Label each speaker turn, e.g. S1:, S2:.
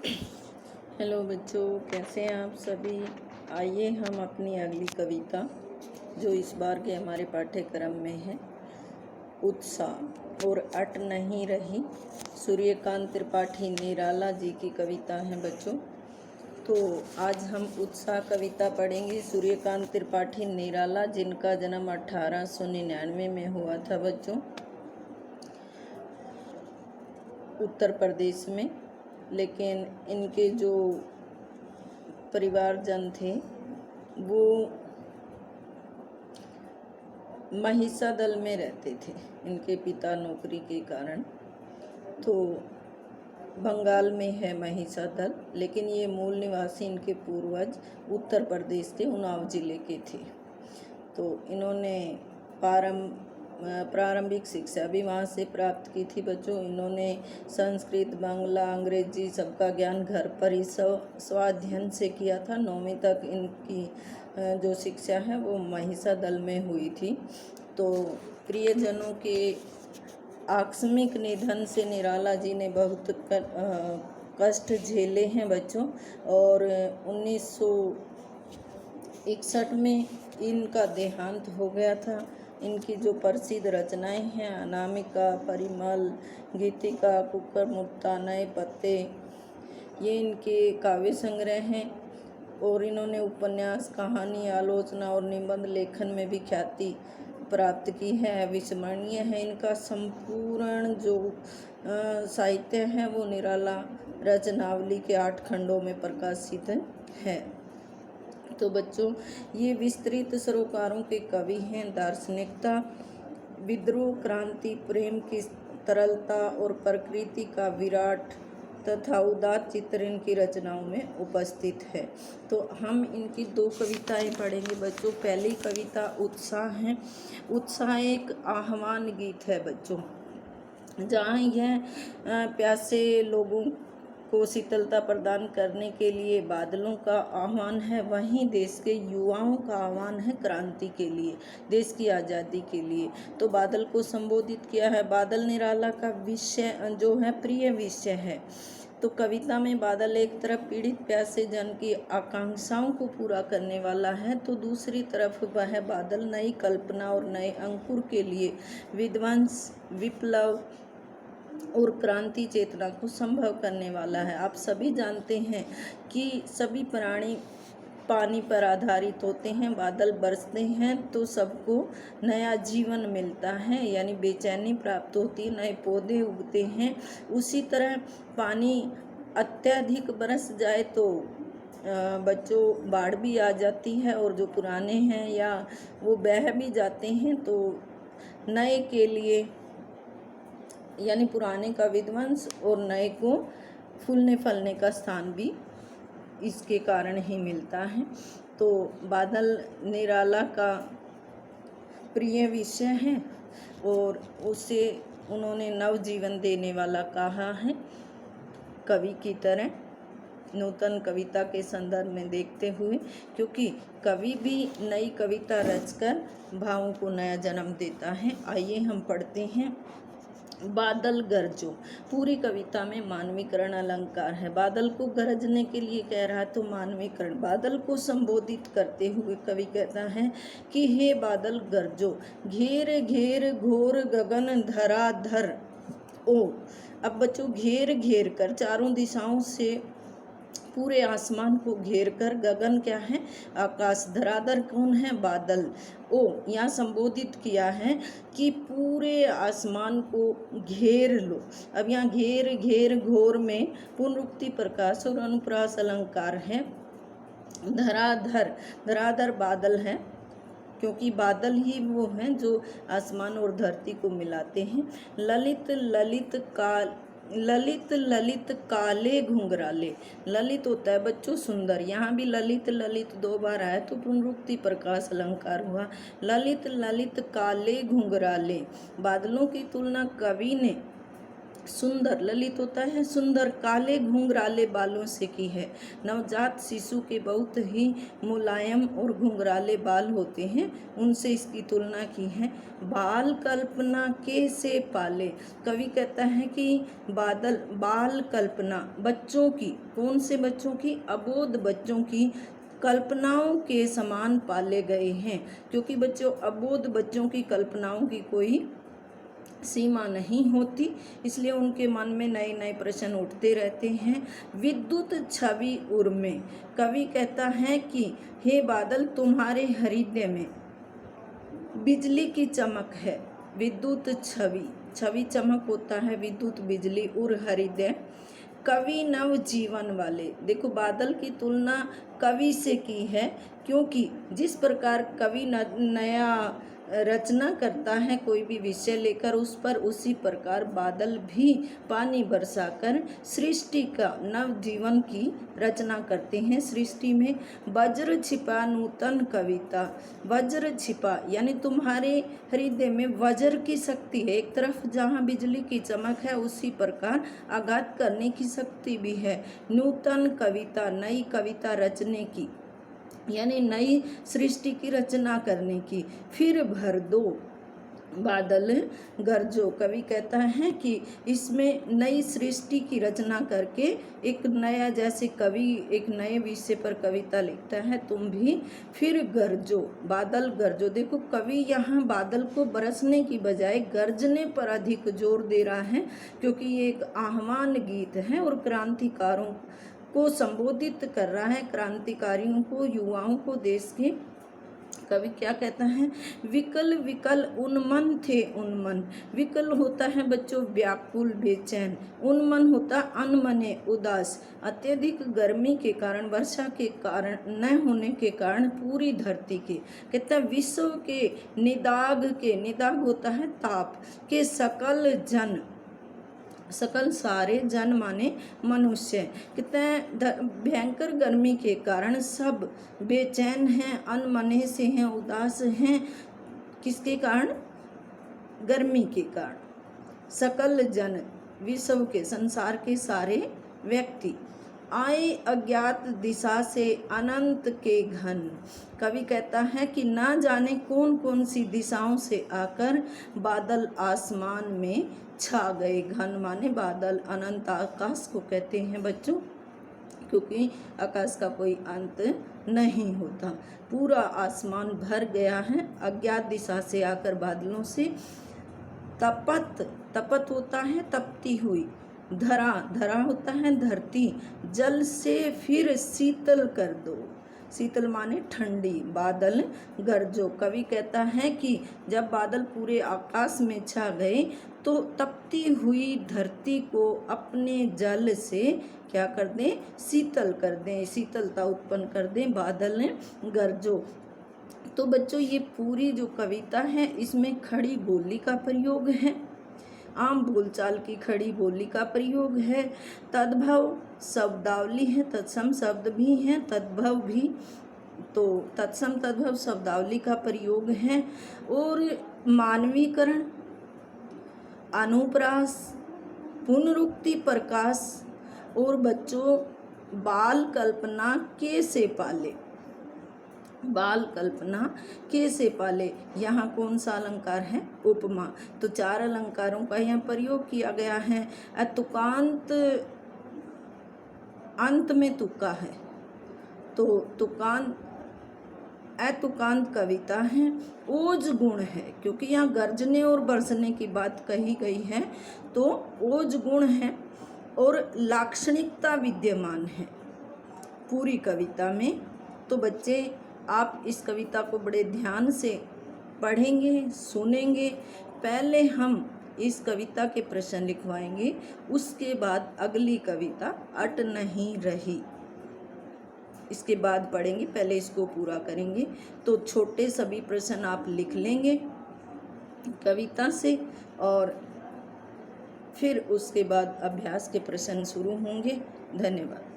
S1: Hello बच्चों, कैसे हैं आप सभी। आइए हम अपनी अगली कविता जो इस बार के हमारे पाठ्यक्रम में है, उत्साह और अट नहीं रही, सूर्यकांत त्रिपाठी निराला जी की कविता है बच्चों। तो आज हम उत्साह कविता पढ़ेंगे। सूर्यकांत त्रिपाठी निराला, जिनका जन्म 1899 में हुआ था बच्चों, उत्तर प्रदेश में। लेकिन इनके जो परिवारजन थे वो महिषादल में रहते थे। इनके पिता नौकरी के कारण, तो बंगाल में है महिषादल, लेकिन ये मूल निवासी इनके पूर्वज उत्तर प्रदेश के उन्नाव जिले के थे। तो इन्होंने प्रारंभिक शिक्षा भी वहाँ से प्राप्त की थी बच्चों। इन्होंने संस्कृत, बांग्ला, अंग्रेजी सबका ज्ञान घर पर ही स्वाध्ययन से किया था। 9वीं तक इनकी जो शिक्षा है वो महिषादल में हुई थी। तो प्रियजनों के आकस्मिक निधन से निराला जी ने बहुत कष्ट झेले हैं बच्चों। और 1961 में इनका देहांत हो गया था। इनकी जो प्रसिद्ध रचनाएं हैं, अनामिका, परिमल, गीतिका, कुकर मुक्ता, नए पत्ते, ये इनके काव्य संग्रह हैं। और इन्होंने उपन्यास, कहानी, आलोचना और निबंध लेखन में भी ख्याति प्राप्त की है। अविस्मरणीय है इनका संपूर्ण जो साहित्य है वो निराला रचनावली के 8 खंडों में प्रकाशित है। तो बच्चों, ये विस्तृत सरोकारों के कवि हैं। दार्शनिकता, विद्रोह, क्रांति, प्रेम की तरलता और प्रकृति का विराट तथा उदात्त चित्र इनकी रचनाओं में उपस्थित है। तो हम इनकी 2 कविताएं पढ़ेंगे बच्चों। पहली कविता उत्साह है। उत्साह एक आह्वान गीत है बच्चों, जहाँ यह प्यासे लोगों को शीतलता प्रदान करने के लिए बादलों का आह्वान है, वहीं देश के युवाओं का आह्वान है क्रांति के लिए, देश की आज़ादी के लिए। तो बादल को संबोधित किया है। बादल निराला का विषय जो है प्रिय विषय है। तो कविता में बादल एक तरफ पीड़ित प्यासे जन की आकांक्षाओं को पूरा करने वाला है, तो दूसरी तरफ वह बादल नई कल्पना और नए अंकुर के लिए विध्वंस, विप्लव और क्रांति चेतना को संभव करने वाला है। आप सभी जानते हैं कि सभी प्राणी पानी पर आधारित होते हैं। बादल बरसते हैं तो सबको नया जीवन मिलता है, यानी बेचैनी प्राप्त होती है, नए पौधे उगते हैं। उसी तरह पानी अत्यधिक बरस जाए तो बच्चों बाढ़ भी आ जाती है, और जो पुराने हैं या वो बह भी जाते हैं, तो नए के लिए यानी पुराने का विध्वंस और नए को फूलने फलने का स्थान भी इसके कारण ही मिलता है। तो बादल निराला का प्रिय विषय है और उसे उन्होंने नवजीवन देने वाला कहा है। कवि की तरह नूतन कविता के संदर्भ में देखते हुए, क्योंकि कवि भी नई कविता रचकर भावों को नया जन्म देता है। आइए हम पढ़ते हैं। बादल गरजो। पूरी कविता में मानवीकरण अलंकार है। बादल को गरजने के लिए कह रहा है, तो मानवीकरण। बादल को संबोधित करते हुए कवि कहता है कि हे बादल गरजो, घेर घेर घोर गगन धराधर ओ। अब बच्चों, घेर घेर कर चारों दिशाओं से पूरे आसमान को घेर कर, गगन क्या है? आकाश। धराधर कौन है? बादल। ओ यहाँ संबोधित किया है कि पूरे आसमान को घेर लो। अब यहाँ घेर घेर घोर में पुनरुक्ति प्रकाश और अनुप्रास अलंकार है। धराधर, धराधर बादल है, क्योंकि बादल ही वो हैं जो आसमान और धरती को मिलाते हैं। ललित ललित ललित ललित काले घुंघराले। ललित होता है बच्चों सुंदर, यहाँ भी ललित ललित 2 बार आया तो पुनरुक्ति प्रकाश अलंकार हुआ। ललित ललित काले घुंघराले। बादलों की तुलना कवि ने सुंदर ललित होता है सुंदर काले घुंघराले बालों से की है। नवजात शिशु के बहुत ही मुलायम और घुंघराले बाल होते हैं, उनसे इसकी तुलना की है। बाल कल्पना के से पाले, कवि कहता है कि बाल कल्पना बच्चों की, कौन से बच्चों की? अबोध बच्चों की कल्पनाओं के समान पाले गए हैं, क्योंकि बच्चों अबोध बच्चों की कल्पनाओं की कोई सीमा नहीं होती, इसलिए उनके मन में नए नए प्रश्न उठते रहते हैं। विद्युत छवि उर्मे, कवि कहता है कि हे बादल तुम्हारे हृदय में बिजली की चमक है। विद्युत छवि, छवि चमक होता है, विद्युत बिजली, उर हृदय। कवि नव जीवन वाले, देखो बादल की तुलना कवि से की है, क्योंकि जिस प्रकार कवि नया रचना करता है कोई भी विषय लेकर उस पर, उसी प्रकार बादल भी पानी बरसाकर सृष्टि का नव जीवन की रचना करते हैं। सृष्टि में वज्र छिपा नूतन कविता, वज्र छिपा यानी तुम्हारे हृदय में वज्र की शक्ति है। एक तरफ जहाँ बिजली की चमक है उसी प्रकार आघात करने की शक्ति भी है। नूतन कविता, नई कविता रचने की, यानी नई सृष्टि की रचना करने की। फिर भर दो बादल गरजो, कवि कहता है कि इसमें नई सृष्टि की रचना करके एक नया, जैसे कवि एक नए विषय पर कविता लिखता है, तुम भी फिर गरजो, बादल गरजो। देखो कवि यहाँ बादल को बरसने की बजाय गरजने पर अधिक जोर दे रहा है, क्योंकि ये एक आह्वान गीत है और क्रांतिकारों को संबोधित कर रहा है, क्रांतिकारियों को, युवाओं को, देश के। कवि क्या कहता है? विकल विकल उन्मन थे उन्मन, विकल होता है बच्चों व्याकुल बेचैन, उन्मन होता अनमने उदास। अत्यधिक गर्मी के कारण, वर्षा के कारण न होने के कारण पूरी धरती के, कहता है विश्व के निदाग के, निदाग होता है ताप के, सकल जन, सकल सारे जन माने मनुष्य, कहते हैं भयंकर गर्मी के कारण सब बेचैन हैं, अनमने से हैं, उदास हैं। किसके कारण? गर्मी के कारण। सकल जन, विश्व के, संसार के सारे व्यक्ति। आए अज्ञात दिशा से अनंत के घन, कवि कहता है कि ना जाने कौन कौन सी दिशाओं से आकर बादल आसमान में छा गए। घन माने बादल, अनंत आकाश को कहते हैं बच्चों, क्योंकि आकाश का कोई अंत नहीं होता, पूरा आसमान भर गया है अज्ञात दिशा से आकर बादलों से। तपत, तपत होता है तपती हुई, धरा, धरा होता है धरती, जल से फिर शीतल कर दो, शीतल माने ठंडी। बादल गरजो, कवि कहता है कि जब बादल पूरे आकाश में छा गए तो तपती हुई धरती को अपने जल से क्या कर दें? शीतल कर दें, शीतलता उत्पन्न कर दें। बादल गरजो। तो बच्चों ये पूरी जो कविता है इसमें खड़ी बोली का प्रयोग है, आम बोलचाल की खड़ी बोली का प्रयोग है। तद्भव शब्दावली है, तत्सम शब्द भी हैं, तद्भव भी, तो तत्सम तद्भव शब्दावली का प्रयोग है। और मानवीकरण, अनुप्रास, पुनरुक्ति, प्रकाश, और बच्चों बाल कल्पना के से पाले, बाल कल्पना के से पाले। यहाँ कौन सा अलंकार है? उपमा। तो 4 अलंकारों का यहाँ प्रयोग किया गया है। तुकांत, अंत में तुक्का है, तो तुकांत, अतुकांत कविता है। ओज गुण है, क्योंकि यहाँ गर्जने और बरसने की बात कही गई है, तो ओज गुण है और लाक्षणिकता विद्यमान है पूरी कविता में। तो बच्चे आप इस कविता को बड़े ध्यान से पढ़ेंगे, सुनेंगे। पहले हम इस कविता के प्रश्न लिखवाएंगे, उसके बाद अगली कविता अट नहीं रही, इसके बाद पढ़ेंगे, पहले इसको पूरा करेंगे। तो छोटे सभी प्रश्न आप लिख लेंगे कविता से, और फिर उसके बाद अभ्यास के प्रश्न शुरू होंगे। धन्यवाद।